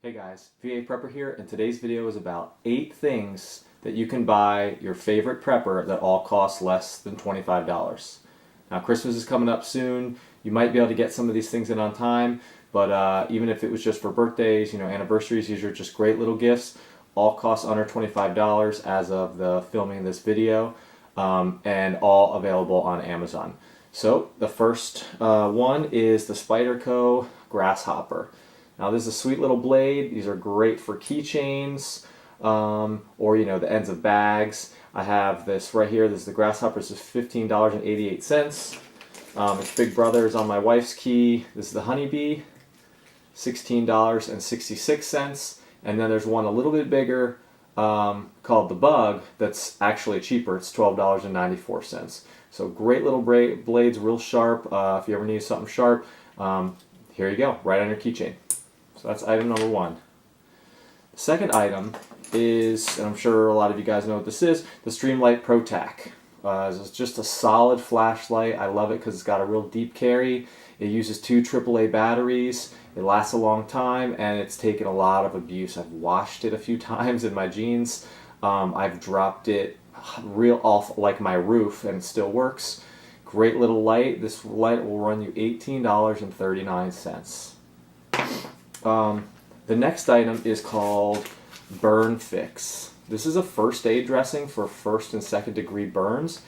Hey guys, VA Prepper here, and today's video is about 8 things that you can buy your favorite prepper that all cost less than $25. Now Christmas is coming up soon. You might be able to get some of these things in on time, but even if it was just for birthdays, anniversaries, these are just great little gifts. All cost under $25 as of the filming of this video, and all available on Amazon. So the first one is the Spyderco Grasshopper. Now this is a sweet little blade. These are great for keychains or the ends of bags. I have this right here. This is the Grasshopper. This is $15.88. Its big brother is on my wife's key. This is the Honeybee, $16.66. And then there's one a little bit bigger called the Bug that's actually cheaper. It's $12.94. So great little blades, real sharp. If you ever need something sharp, here you go, right on your keychain. So that's item number one. The second item is, and I'm sure a lot of you guys know what this is, the Streamlight Pro Tack. It's just a solid flashlight. I love it because it's got a real deep carry. It uses 2 AAA batteries. It lasts a long time, and it's taken a lot of abuse. I've washed it a few times in my jeans. I've dropped it real off like my roof, and it still works. Great little light. This light will run you $18.39. The next item is called Burn Fix. This is a first aid dressing for first and second degree burns.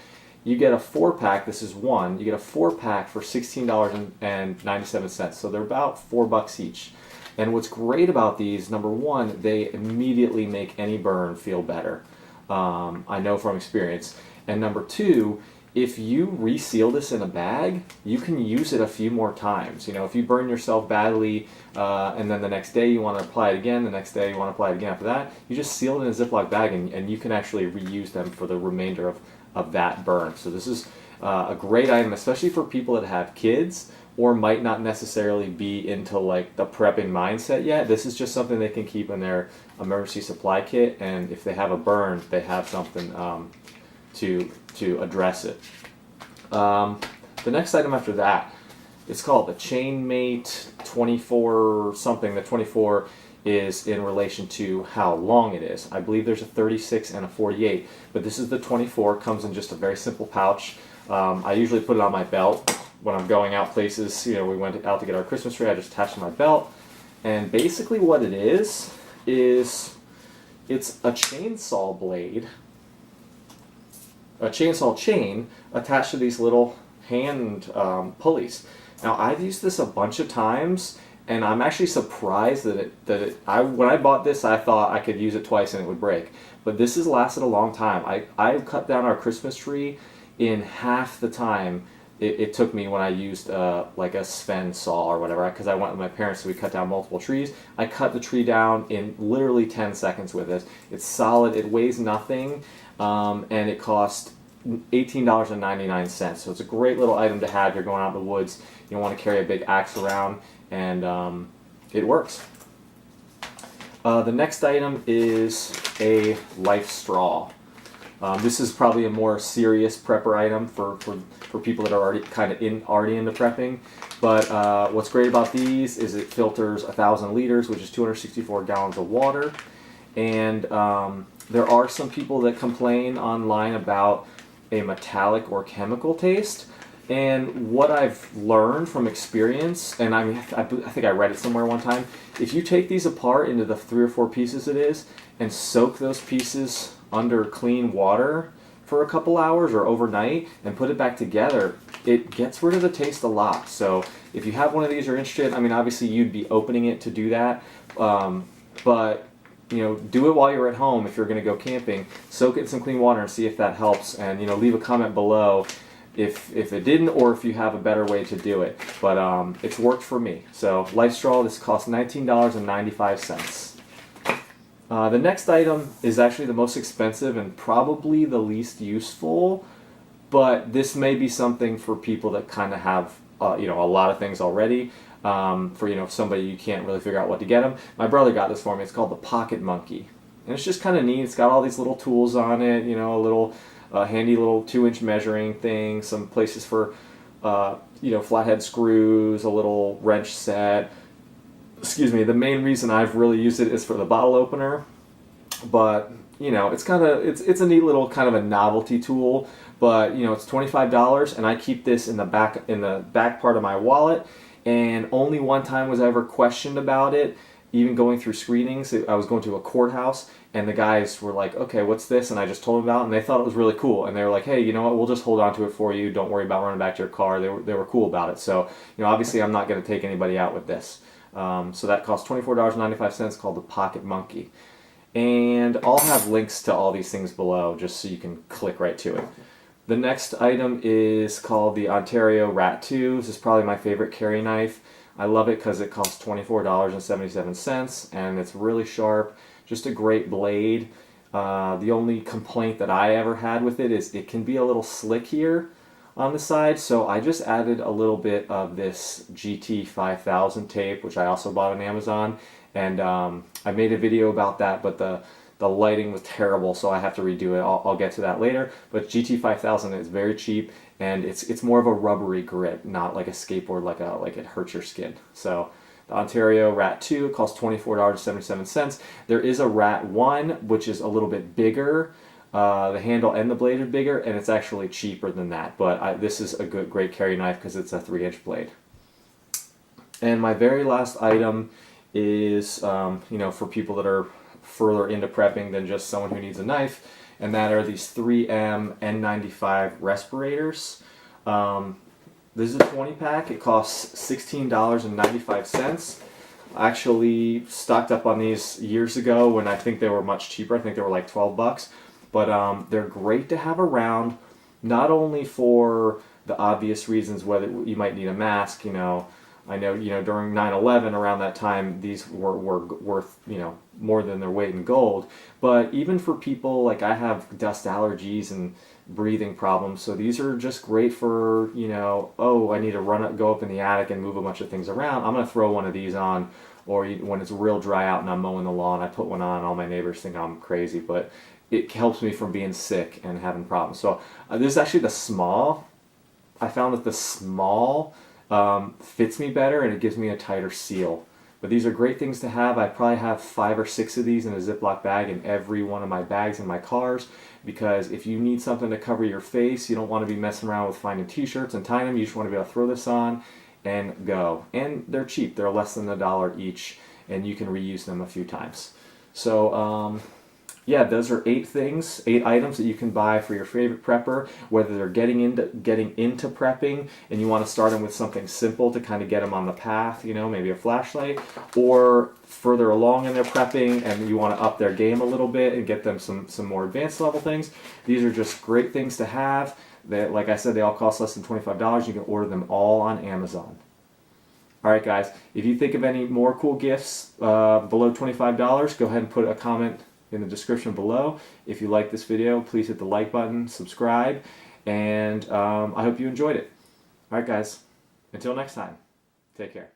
You get a 4-pack, this is one, you get a 4-pack for $16.97, so they're about $4 each. And what's great about these, number one, they immediately make any burn feel better. I know from experience. And number two, if you reseal this in a bag, you can use it a few more times. If you burn yourself badly and then the next day you want to apply it again, the next day you want to apply it again after that, you just seal it in a Ziploc bag and you can actually reuse them for the remainder of that burn. So this is a great item, especially for people that have kids or might not necessarily be into like the prepping mindset yet. This is just something they can keep in their emergency supply kit, and if they have a burn, they have something to address it. The next item after that, it's called the Chainmate 24 something. The 24 is in relation to how long it is. I believe there's a 36 and a 48, but this is the 24. Comes in just a very simple pouch. I usually put it on my belt when I'm going out places. We went out to get our Christmas tree. I just attached to my belt, and basically what it is it's a chainsaw blade, a chainsaw chain attached to these little hand pulleys. Now I've used this a bunch of times, and I'm actually surprised when I bought this, I thought I could use it twice and it would break. But this has lasted a long time. I cut down our Christmas tree in half the time it took me when I used like a Sven saw or whatever, because I went with my parents, so we cut down multiple trees. I cut the tree down in literally 10 seconds with it. It's solid, it weighs nothing, and it cost $18.99. So it's a great little item to have. You're going out in the woods, you don't want to carry a big axe around, and it works. The next item is a Lifestraw. This is probably a more serious prepper item for people that are already into prepping. But what's great about these is it filters 1,000 liters, which is 264 gallons of water. And there are some people that complain online about a metallic or chemical taste. And what I've learned from experience, and I think I read it somewhere one time, if you take these apart into the 3 or 4 pieces it is, and soak those pieces under clean water for a couple hours or overnight and put it back together, it gets rid of the taste a lot. So if you have one of these or interested, obviously you'd be opening it to do that, but do it while you're at home. If you're going to go camping, soak it in some clean water and see if that helps, and leave a comment below if it didn't, or if you have a better way to do it. But it's worked for me. So Lifestraw, this costs $19.95. The next item is actually the most expensive and probably the least useful, but this may be something for people that kind of have a lot of things already. For somebody you can't really figure out what to get them. My brother got this for me. It's called the Pocketmonkey, and it's just kind of neat. It's got all these little tools on it. A little handy little 2-inch measuring thing. Some places for flathead screws. A little wrench set. excuse me, the main reason I've really used it is for the bottle opener. But you know, it's kind of it's a neat little kind of a novelty tool. But you know, it's $25, and I keep this in the back part of my wallet. And only one time was I ever questioned about it. Even going through screenings, I was going to a courthouse, and the guys were like, "Okay, what's this?" And I just told them about it, and they thought it was really cool. And they were like, "Hey, you know what? We'll just hold on to it for you. Don't worry about running back to your car." They were cool about it. So you know, obviously, I'm not going to take anybody out with this. So that costs $24.95, called the Pocketmonkey. And I'll have links to all these things below just so you can click right to it. The next item is called the Ontario Rat 2. This is probably my favorite carry knife. I love it because it costs $24.77 and it's really sharp. Just a great blade. The only complaint that I ever had with it is it can be a little slick here on the side, so I just added a little bit of this GT 5000 tape, which I also bought on Amazon, and I made a video about that, but the lighting was terrible, so I have to redo it. I'll get to that later. But GT 5000 is very cheap, and it's more of a rubbery grip, not like a skateboard, like it hurts your skin. So the Ontario Rat 2 costs $24.77. There is a Rat 1, which is a little bit bigger. The handle and the blade are bigger, and it's actually cheaper than that. But this is a great carry knife because it's a 3-inch blade. And my very last item is, you know, for people that are further into prepping than just someone who needs a knife, and that are these 3M N95 respirators. This is a 20-pack. It costs $16.95. I actually stocked up on these years ago when I think they were much cheaper. I think they were like 12 bucks. But they're great to have around, not only for the obvious reasons, whether you might need a mask, you know. I know, you know, during 9/11, around that time, these were worth, you know, more than their weight in gold. But even for people, like I have dust allergies and breathing problems, so these are just great for, you know, oh, I need to go up in the attic and move a bunch of things around. I'm going to throw one of these on, or when it's real dry out and I'm mowing the lawn, I put one on, and all my neighbors think I'm crazy, but it helps me from being sick and having problems. So this is actually the small. I found that the small fits me better, and it gives me a tighter seal. But these are great things to have. I probably have 5 or 6 of these in a Ziploc bag in every one of my bags in my cars, because if you need something to cover your face, you don't want to be messing around with finding t-shirts and tying them. You just want to be able to throw this on and go. And they're cheap. They're less than $1 each, and you can reuse them a few times. So yeah, those are 8 items that you can buy for your favorite prepper, whether they're getting into prepping and you want to start them with something simple to kind of get them on the path, you know, maybe a flashlight, or further along in their prepping and you want to up their game a little bit and get them some more advanced level things. These are just great things to have. That, like I said, they all cost less than $25. You can order them all on Amazon. Alright guys, if you think of any more cool gifts below $25, go ahead and put a comment in the description below. If you like this video, please hit the like button, subscribe, and I hope you enjoyed it. Alright guys, until next time, take care.